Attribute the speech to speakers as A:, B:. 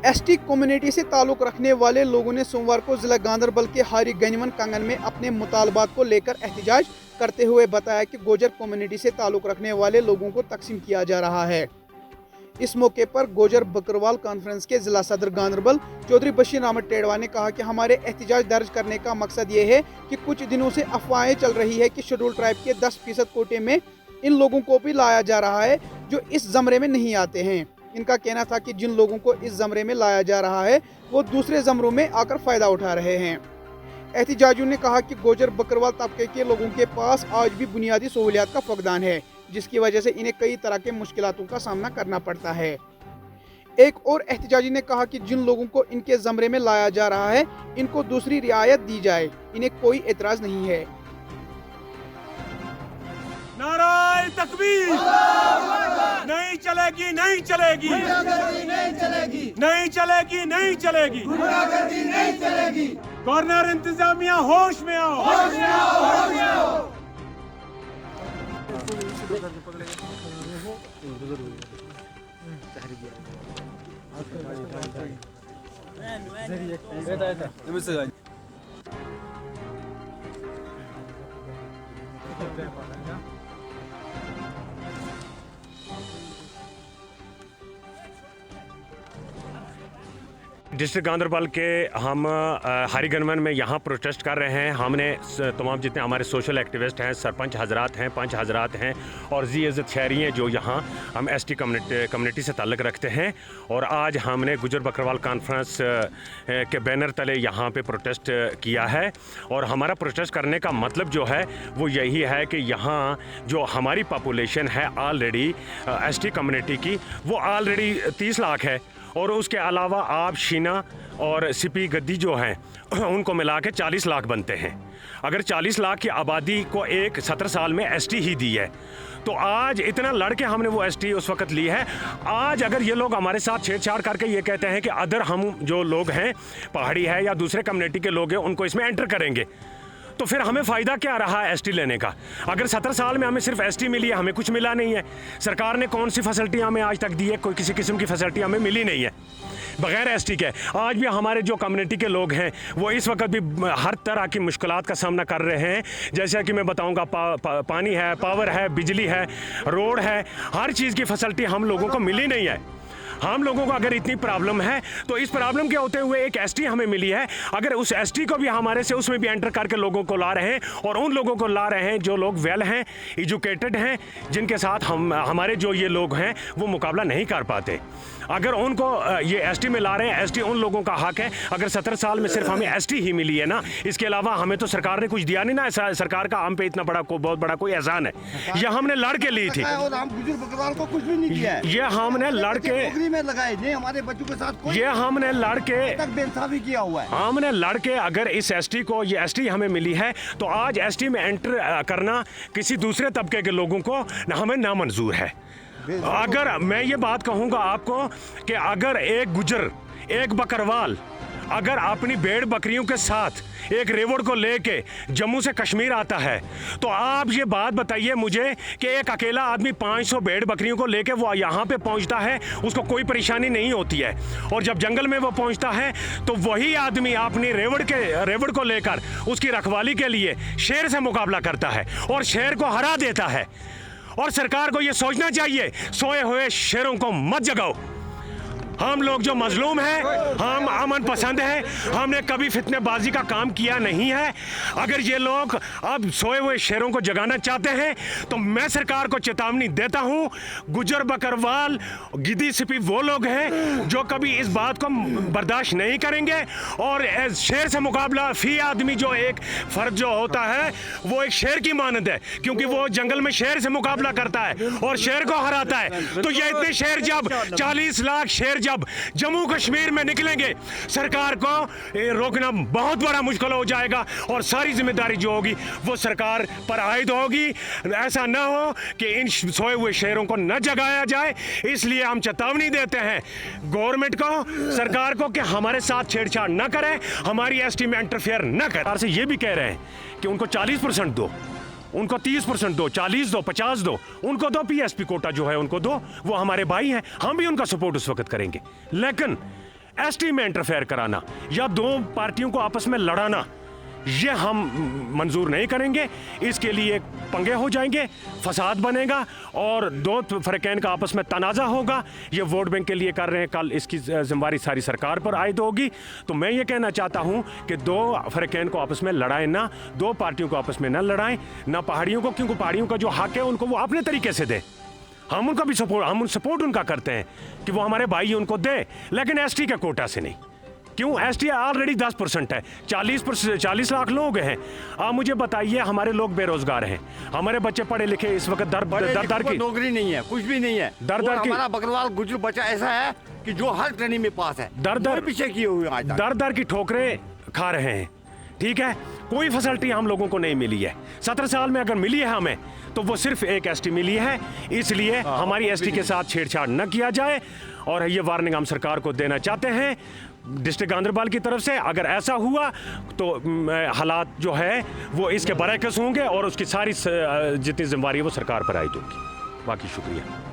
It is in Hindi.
A: एसटी कम्युनिटी से ताल्लुक रखने वाले लोगों ने सोमवार को जिला गांधरबल के हारी गंजमन कंगन में अपने मुतालबात को लेकर एहतजाज करते हुए बताया कि गोजर कम्युनिटी से ताल्लुक रखने वाले लोगों को तकसीम किया जा रहा है। इस मौके पर गोजर बकरवाल कॉन्फ्रेंस के जिला सदर गांधरबल चौधरी बशीर अहमद टेड़वा ने कहा कि हमारे एहतजाज दर्ज करने का मकसद ये है कि कुछ दिनों से अफवाहें चल रही है कि शेड्यूल ट्राइब के 10% कोटे में इन लोगों को भी लाया जा रहा है जो इस जमरे में नहीं आते हैं। इनका कहना था कि जिन लोगों को इस जमरे में लाया जा रहा है वो दूसरे जमरों में आकर फायदा उठा रहे हैं। एहतजाजियों ने कहा कि गोजर बकरवाल तबके के लोगों के पास आज भी बुनियादी सहूलियात का फकदान है, जिसकी वजह से इन्हें कई तरह के मुश्किलातों का सामना करना पड़ता है। एक और एहतजाजी ने कहा कि जिन लोगों को इनके जमरे में लाया जा रहा है इनको दूसरी रियायत दी जाए, इन्हें कोई एतराज नहीं है।
B: नाराए तकबीर, नहीं चलेगी, नहीं चलेगी, नहीं चलेगी, नहीं चलेगी, नहीं चलेगी, नहीं चलेगी। गवर्नर इंतजामिया होश में आओ, होश में आओ, होश में आओ।
C: डिस्ट्रिक्ट गांधरबल के हम हरिगनवन में यहाँ प्रोटेस्ट कर रहे हैं। हमने तमाम जितने हमारे सोशल एक्टिविस्ट हैं, सरपंच हजरात हैं, पंच हजरात हैं और जी इज़्ज़त शहरी हैं जो यहाँ हम एसटी कम्युनिटी से ताल्लुक़ रखते हैं, और आज हमने गुजर बकरवाल कॉन्फ्रेंस के बैनर तले यहाँ पे प्रोटेस्ट किया है। और हमारा प्रोटेस्ट करने का मतलब जो है वो यही है कि यहाँ जो हमारी पॉपुलेशन है ऑलरेडी एसटी कम्युनिटी की, वो ऑलरेडी 30 लाख है, और उसके अलावा आप शीना और सिपी गद्दी जो हैं उनको मिला के 40 लाख बनते हैं। अगर 40 लाख की आबादी को एक 17 साल में एसटी ही दी है, तो आज इतना लड़के हमने वो एसटी उस वक्त ली है। आज अगर ये लोग हमारे साथ छेड़छाड़ करके ये कहते हैं कि अदर हम जो लोग हैं, पहाड़ी है या दूसरे कम्युनिटी के लोग हैं, उनको इसमें एंटर करेंगे, तो फिर हमें फ़ायदा क्या रहा है एसटी लेने का? अगर 17 साल में हमें सिर्फ एसटी मिली है, हमें कुछ मिला नहीं है। सरकार ने कौन सी फैसिलिटी हमें आज तक दी है? कोई किसी किस्म की फैसिलिटी हमें मिली नहीं है बगैर एसटी के। आज भी हमारे जो कम्युनिटी के लोग हैं वो इस वक्त भी हर तरह की मुश्किलात का सामना कर रहे हैं। जैसा कि मैं बताऊंगा, पानी है, पावर है, बिजली है, रोड है, हर चीज़ की फैसिलिटी हम लोगों को मिली नहीं है। हम लोगों को अगर इतनी प्रॉब्लम है तो इस प्रॉब्लम के होते हुए एक एसटी हमें मिली है, अगर उस एसटी को भी हमारे से उसमें भी एंटर करके लोगों को ला रहे हैं, और उन लोगों को ला रहे हैं जो लोग वेल हैं, एजुकेटेड हैं, जिनके साथ हमारे जो ये लोग हैं वो मुकाबला नहीं कर पाते। अगर उनको ये एसटी में ला रहे हैं, एसटी उन लोगों का हक है। अगर 17 साल में सिर्फ हमें एसटी ही मिली है ना, इसके अलावा हमें तो सरकार ने कुछ दिया नहीं ना। सरकार का हम पे इतना बड़ा बहुत बड़ा कोई एहसान है, ये हमने लड़ के ली थी।
D: और हम गुजर बकरवाल को कुछ भी नहीं किया है।
C: ये हमने लड़ के
D: में लगाए नहीं, हमारे बच्चों के साथ कोई
C: ये हमने लड़ के
D: तक बेइंसाफी किया हुआ है।
C: हमने लड़ के अगर इस एसटी को, ये एसटी हमें मिली है, तो आज एसटी में एंटर करना किसी दूसरे तबके के लोगों को हमें नामंजूर है। अगर मैं ये बात कहूँगा आपको कि अगर एक गुजर, एक बकरवाल अगर अपनी भेड़ बकरियों के साथ एक रेवड़ को लेके जम्मू से कश्मीर आता है, तो आप ये बात बताइए मुझे कि एक अकेला आदमी 500 भेड़ बकरियों को लेके वो यहाँ पे पहुँचता है, उसको कोई परेशानी नहीं होती है। और जब जंगल में वो पहुँचता है तो वही आदमी अपनी रेवड़ को लेकर उसकी रखवाली के लिए शेर से मुकाबला करता है और शेर को हरा देता है। और सरकार को ये सोचना चाहिए, सोए हुए शेरों को मत जगाओ। हम लोग जो मजलूम हैं, हम अमन पसंद हैं, हमने कभी फितनेबाजी का काम किया नहीं है। अगर ये लोग अब सोए हुए शेरों को जगाना चाहते हैं तो मैं सरकार को चेतावनी देता हूं, गुजर बकरवाल गिद्दी सिपी वो लोग हैं जो कभी इस बात को बर्दाश्त नहीं करेंगे। और शेर से मुकाबला, फी आदमी जो एक फ़र्ज जो होता है वो एक शेर की मानद है, क्योंकि वो जंगल में शेर से मुकाबला करता है और शेर को हराता है। तो ये इतने शेर, जब 40 लाख शेर जब जम्मू कश्मीर में निकलेंगे, सरकार को रोकना बहुत बड़ा मुश्किल हो जाएगा और सारी जिम्मेदारी जो होगी वो सरकार पर आयद होगी। ऐसा ना हो कि इन सोए हुए शेरों को न जगाया जाए। इसलिए हम चेतावनी देते हैं गवर्नमेंट को, सरकार को, कि हमारे साथ छेड़छाड़ न करें, हमारी एसटी में इंटरफेयर न करें। से ये भी कह रहे हैं कि उनको 40% दो, उनको 30% दो, 40 दो, 50 दो, उनको दो पीएसपी कोटा जो है उनको दो, वो हमारे भाई हैं, हम भी उनका सपोर्ट उस वक्त करेंगे। लेकिन एसटी में इंटरफेयर कराना या दो पार्टियों को आपस में लड़ाना, ये हम मंजूर नहीं करेंगे। इसके लिए पंगे हो जाएंगे, फसाद बनेगा और दो फ़रक़ैन का आपस में तनाज़ा होगा। ये वोट बैंक के लिए कर रहे हैं, कल इसकी जिम्मेदारी सारी सरकार पर आयद होगी। तो मैं ये कहना चाहता हूँ कि दो फ़रक़ैन को आपस में लड़ाएं ना, दो पार्टियों को आपस में ना लड़ाएं, ना पहाड़ियों को, क्योंकि पहाड़ियों का जो हक है उनको वो अपने तरीके से दें। हम उनका भी सपोर्ट उनका करते हैं कि वो हमारे भाई उनको दे, लेकिन एसटी के कोटा से नहीं। क्यों? एसटी ऑलरेडी 10% है, 40 लाख लोग हैं। आप मुझे बताइए, हमारे लोग बेरोजगार हैं, हमारे बच्चे पढ़े लिखे इस वक्त दर की
D: नौकरी नहीं है, कुछ भी नहीं है।
C: दर की
D: हमारा बकरवाल गुजर बच्चा ऐसा है कि जो हर ट्रेनिंग में पास है, दर पीछे किए हुए आज तक।
C: दर की ठोकरें खा रहे हैं। ठीक है, कोई फैसिलिटी हम लोगों को नहीं मिली है। 17 साल में अगर मिली है हमें, तो वो सिर्फ एक एसटी मिली है। इसलिए हमारी एसटी के साथ छेड़छाड़ न किया जाए, और ये वार्निंग हम सरकार को देना चाहते हैं डिस्ट्रिक्ट गांदरबल की तरफ से। अगर ऐसा हुआ तो हालात जो है वो इसके बरअक्स होंगे और उसकी सारी जितनी जिम्मेदारी है वो सरकार पर आयद होगी। बाकी शुक्रिया।